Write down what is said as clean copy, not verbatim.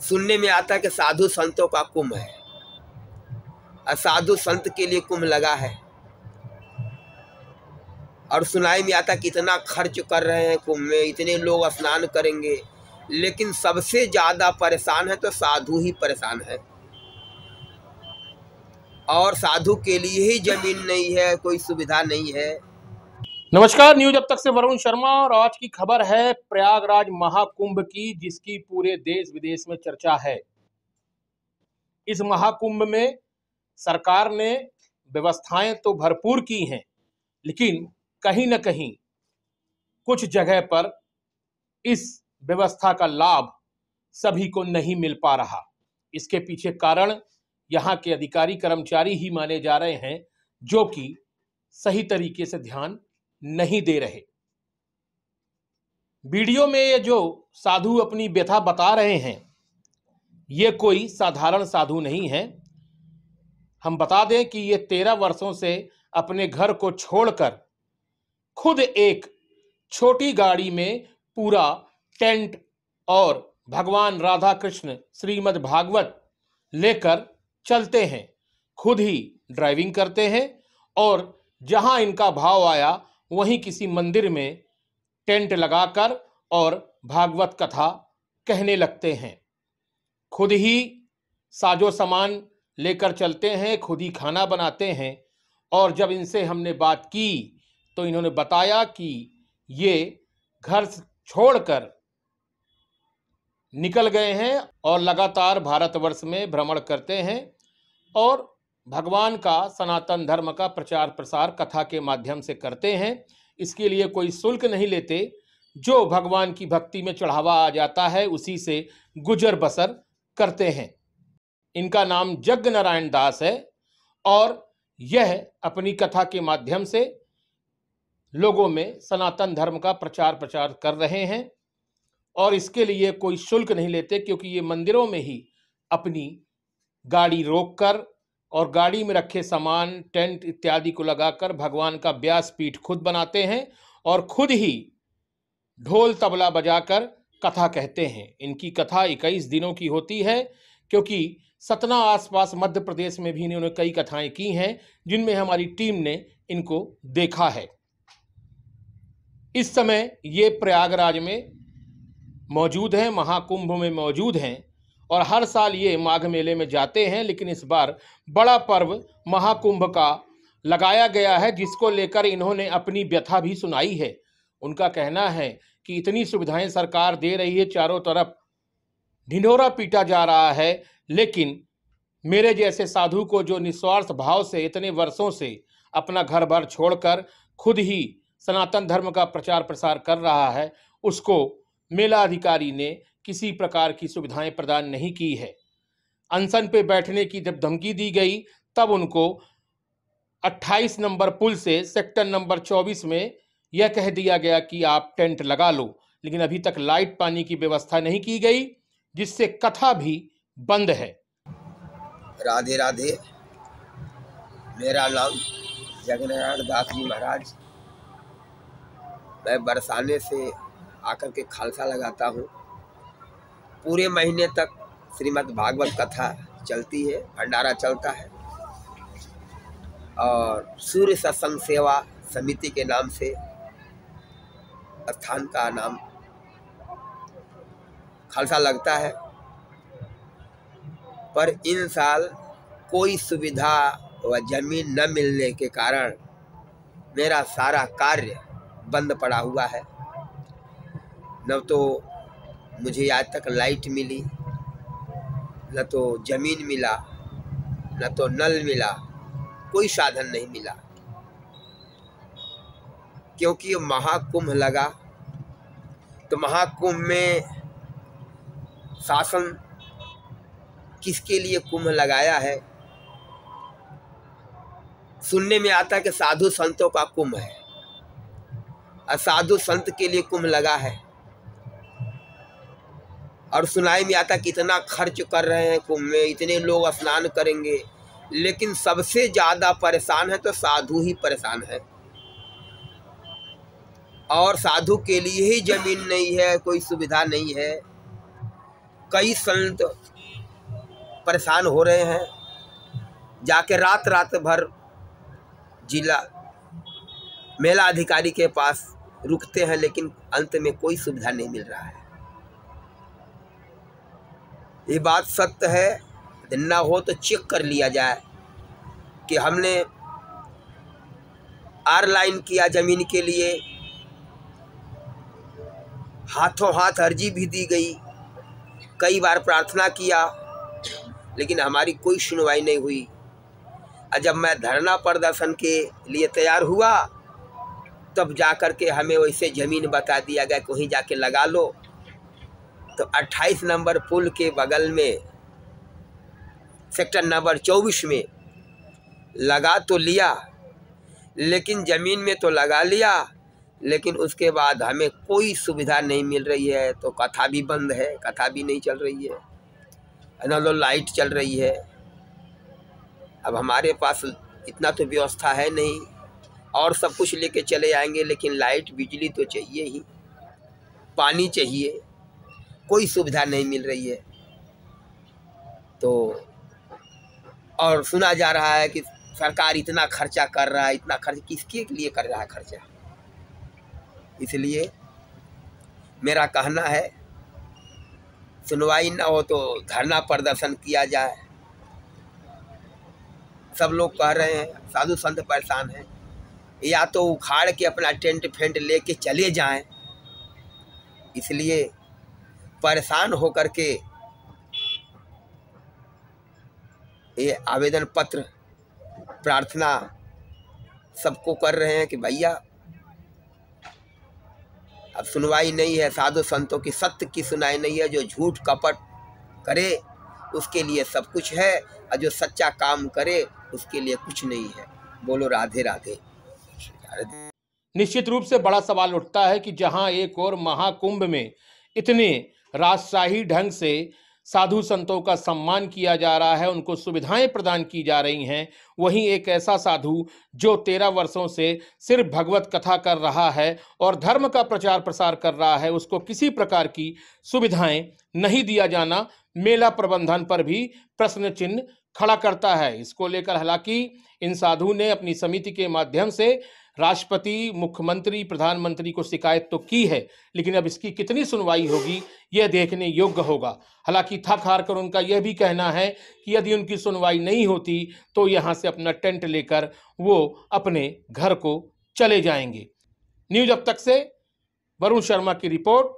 सुनने में आता है कि साधु संतों का कुंभ है और साधु संत के लिए कुंभ लगा है। और सुनाई में आता कितना खर्च कर रहे हैं कुंभ में, इतने लोग स्नान करेंगे, लेकिन सबसे ज़्यादा परेशान है तो साधु ही परेशान है। और साधु के लिए ही जमीन नहीं है, कोई सुविधा नहीं है। नमस्कार, न्यूज अब तक से वरुण शर्मा। और आज की खबर है प्रयागराज महाकुंभ की, जिसकी पूरे देश विदेश में चर्चा है। इस महाकुंभ में सरकार ने व्यवस्थाएं तो भरपूर की हैं, लेकिन कहीं न कहीं कुछ जगह पर इस व्यवस्था का लाभ सभी को नहीं मिल पा रहा। इसके पीछे कारण यहाँ के अधिकारी कर्मचारी ही माने जा रहे हैं, जो कि सही तरीके से ध्यान नहीं दे रहे। वीडियो में ये जो साधु अपनी व्यथा बता रहे हैं, ये कोई साधारण साधु नहीं है। हम बता दें कि ये 13 वर्षों से अपने घर को छोड़कर खुद एक छोटी गाड़ी में पूरा टेंट और भगवान राधा कृष्ण श्रीमद् भागवत लेकर चलते हैं। खुद ही ड्राइविंग करते हैं और जहां इनका भाव आया वहीं किसी मंदिर में टेंट लगाकर और भागवत कथा कहने लगते हैं। खुद ही साजो सामान लेकर चलते हैं, खुद ही खाना बनाते हैं। और जब इनसे हमने बात की तो इन्होंने बताया कि ये घर छोड़कर निकल गए हैं और लगातार भारतवर्ष में भ्रमण करते हैं और भगवान का सनातन धर्म का प्रचार प्रसार कथा के माध्यम से करते हैं। इसके लिए कोई शुल्क नहीं लेते, जो भगवान की भक्ति में चढ़ावा आ जाता है उसी से गुजर बसर करते हैं। इनका नाम यज्ञ नारायण दास है और यह अपनी कथा के माध्यम से लोगों में सनातन धर्म का प्रचार प्रसार कर रहे हैं और इसके लिए कोई शुल्क नहीं लेते, क्योंकि ये मंदिरों में ही अपनी गाड़ी रोककर और गाड़ी में रखे सामान टेंट इत्यादि को लगाकर भगवान का व्यासपीठ खुद बनाते हैं और खुद ही ढोल तबला बजाकर कथा कहते हैं। इनकी कथा 21 दिनों की होती है, क्योंकि सतना आसपास मध्य प्रदेश में भी इन्होंने कई कथाएं की हैं, जिनमें हमारी टीम ने इनको देखा है। इस समय ये प्रयागराज में मौजूद हैं, महाकुंभ में मौजूद हैं और हर साल ये माघ मेले में जाते हैं। लेकिन इस बार बड़ा पर्व महाकुंभ का लगाया गया है, जिसको लेकर इन्होंने अपनी व्यथा भी सुनाई है। उनका कहना है कि इतनी सुविधाएं सरकार दे रही है, चारों तरफ ढिंढोरा पीटा जा रहा है, लेकिन मेरे जैसे साधु को जो निस्वार्थ भाव से इतने वर्षों से अपना घर बार छोड़कर खुद ही सनातन धर्म का प्रचार प्रसार कर रहा है, उसको मेला अधिकारी ने किसी प्रकार की सुविधाएं प्रदान नहीं की है। अनशन पे बैठने की जब धमकी दी गई, तब उनको 28 नंबर पुल से सेक्टर नंबर 24 में यह कह दिया गया कि आप टेंट लगा लो, लेकिन अभी तक लाइट पानी की व्यवस्था नहीं की गई, जिससे कथा भी बंद है। राधे राधे। मेरा नाम यज्ञ नारायण दास जी महाराज। मैं बरसाने से आकर के खालसा लगाता हूँ। पूरे महीने तक श्रीमद् भागवत कथा चलती है, भंडारा चलता है और सूर्य सत्संग सेवा समिति के नाम से स्थान का नाम खालसा लगता है। पर इन साल कोई सुविधा व जमीन न मिलने के कारण मेरा सारा कार्य बंद पड़ा हुआ है। न तो मुझे आज तक लाइट मिली, न तो जमीन मिला, न तो नल मिला, कोई साधन नहीं मिला। क्योंकि महाकुंभ लगा तो महाकुंभ में शासन किसके लिए कुंभ लगाया है? सुनने में आता है कि साधु संतों का कुंभ है और साधु संत के लिए कुंभ लगा है। और सुनाई में आता कितना खर्च कर रहे हैं कुंभ में, इतने लोग स्नान करेंगे, लेकिन सबसे ज़्यादा परेशान है तो साधु ही परेशान है। और साधु के लिए ही जमीन नहीं है, कोई सुविधा नहीं है। कई संत परेशान हो रहे हैं, जाके रात रात भर जिला मेला अधिकारी के पास रुकते हैं, लेकिन अंत में कोई सुविधा नहीं मिल रहा है। ये बात सत्य है, ना हो तो चेक कर लिया जाए कि हमने आर लाइन किया जमीन के लिए, हाथों हाथ अर्जी भी दी गई, कई बार प्रार्थना किया, लेकिन हमारी कोई सुनवाई नहीं हुई। और जब मैं धरना प्रदर्शन के लिए तैयार हुआ तब जाकर के हमें वैसे ज़मीन बता दिया गया कि वहीं जाके लगा लो। तो 28 नंबर पुल के बगल में सेक्टर नंबर 24 में लगा तो लिया, लेकिन ज़मीन में तो लगा लिया, लेकिन उसके बाद हमें कोई सुविधा नहीं मिल रही है। तो कथा भी बंद है, कथा भी नहीं चल रही है, न तो लाइट चल रही है। अब हमारे पास इतना तो व्यवस्था है नहीं, और सब कुछ लेके चले आएंगे, लेकिन लाइट बिजली तो चाहिए ही, पानी चाहिए, कोई सुविधा नहीं मिल रही है। तो और सुना जा रहा है कि सरकार इतना खर्चा कर रहा है, इतना खर्च किसके लिए कर रहा है खर्चा। इसलिए मेरा कहना है, सुनवाई ना हो तो धरना प्रदर्शन किया जाए। सब लोग कह रहे हैं, साधु संत परेशान हैं, या तो उखाड़ के अपना टेंट फेंट लेके चले जाएं। इसलिए परेशान होकर के ये आवेदन पत्र प्रार्थना सबको कर रहे हैं कि भैया अब सुनवाई नहीं है, साधु संतों की सत्य की सुनाई नहीं है। जो झूठ कपट करे उसके लिए सब कुछ है, और जो सच्चा काम करे उसके लिए कुछ नहीं है। बोलो राधे राधे। निश्चित रूप से बड़ा सवाल उठता है कि जहां एक और महाकुंभ में इतने राजशाही ढंग से साधु संतों का सम्मान किया जा रहा है, उनको सुविधाएं प्रदान की जा रही हैं, वहीं एक ऐसा साधु जो 13 वर्षों से सिर्फ भगवत कथा कर रहा है और धर्म का प्रचार प्रसार कर रहा है, उसको किसी प्रकार की सुविधाएं नहीं दिया जाना मेला प्रबंधन पर भी प्रश्न चिन्ह खड़ा करता है। इसको लेकर हालांकि इन साधु ने अपनी समिति के माध्यम से राष्ट्रपति, मुख्यमंत्री, प्रधानमंत्री को शिकायत तो की है, लेकिन अब इसकी कितनी सुनवाई होगी यह देखने योग्य होगा। हालांकि थक हार कर उनका यह भी कहना है कि यदि उनकी सुनवाई नहीं होती तो यहां से अपना टेंट लेकर वो अपने घर को चले जाएंगे। न्यूज अब तक से वरुण शर्मा की रिपोर्ट।